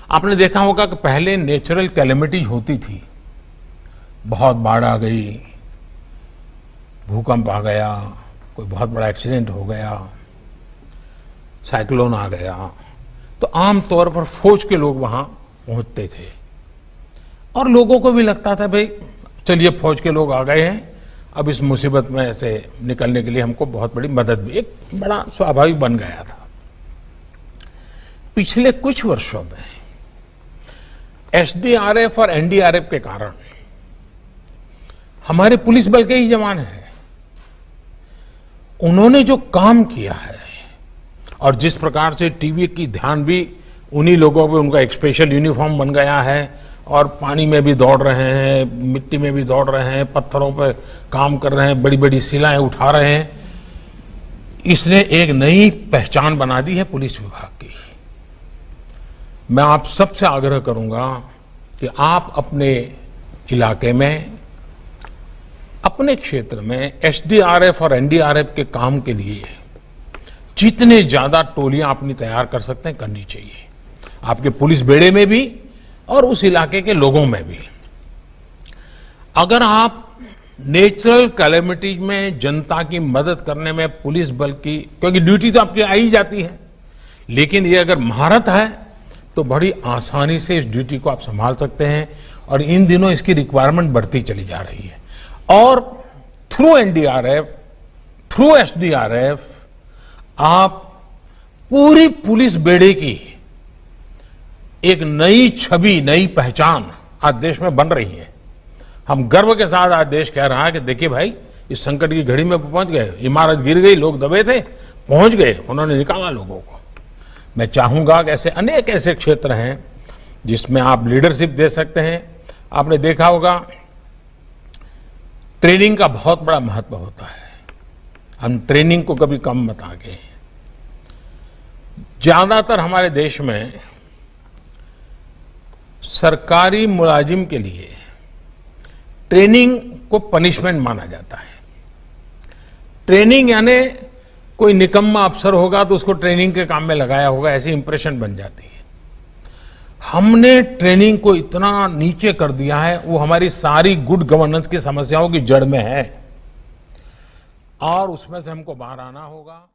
आपने देखा होगा कि पहले नेचुरल कैलेमिटीज होती थी, बहुत बाढ़ आ गई, भूकंप आ गया, कोई बहुत बड़ा एक्सीडेंट हो गया, साइक्लोन आ गया, तो आमतौर पर फौज के लोग वहां पहुंचते थे और लोगों को भी लगता था भाई चलिए फौज के लोग आ गए हैं, अब इस मुसीबत में से निकलने के लिए हमको बहुत बड़ी मदद भी, एक बड़ा स्वाभाविक बन गया था। पिछले कुछ वर्षों में एसडीआरएफ और एनडीआरएफ के कारण हमारे पुलिस बल के ही जवान हैं, उन्होंने जो काम किया है और जिस प्रकार से टीवी की ध्यान भी उन्हीं लोगों पे, उनका एक स्पेशल यूनिफॉर्म बन गया है और पानी में भी दौड़ रहे हैं, मिट्टी में भी दौड़ रहे हैं, पत्थरों पर काम कर रहे हैं, बड़ी बड़ी शिलाएं उठा रहे हैं, इसने एक नई पहचान बना दी है पुलिस विभाग की। मैं आप सबसे आग्रह करूंगा कि आप अपने इलाके में, अपने क्षेत्र में एसडीआरएफ और एनडीआरएफ के काम के लिए जितने ज्यादा टोलियां अपनी तैयार कर सकते हैं करनी चाहिए, आपके पुलिस बेड़े में भी और उस इलाके के लोगों में भी। अगर आप नेचुरल कैलेमिटीज में जनता की मदद करने में पुलिस बल की, क्योंकि ड्यूटी तो आपकी आ ही जाती है, लेकिन ये अगर महारत है तो बड़ी आसानी से इस ड्यूटी को आप संभाल सकते हैं और इन दिनों इसकी रिक्वायरमेंट बढ़ती चली जा रही है। और थ्रू एनडीआरएफ, थ्रू एसडीआरएफ आप पूरी पुलिस बेड़े की एक नई छवि, नई पहचान आज देश में बन रही है। हम गर्व के साथ आज देश कह रहा है कि देखिए भाई, इस संकट की घड़ी में पहुंच गए, इमारत गिर गई, लोग दबे थे, पहुंच गए, उन्होंने निकाला लोगों को। मैं चाहूंगा कि ऐसे अनेक ऐसे क्षेत्र हैं जिसमें आप लीडरशिप दे सकते हैं। आपने देखा होगा ट्रेनिंग का बहुत बड़ा महत्व होता है, हम ट्रेनिंग को कभी कम मत आगे। ज्यादातर हमारे देश में सरकारी मुलाजिम के लिए ट्रेनिंग को पनिशमेंट माना जाता है। ट्रेनिंग यानी कोई निकम्मा अफसर होगा तो उसको ट्रेनिंग के काम में लगाया होगा, ऐसी इंप्रेशन बन जाती है। हमने ट्रेनिंग को इतना नीचे कर दिया है, वो हमारी सारी गुड गवर्नेंस की समस्याओं की जड़ में है और उसमें से हमको बाहर आना होगा।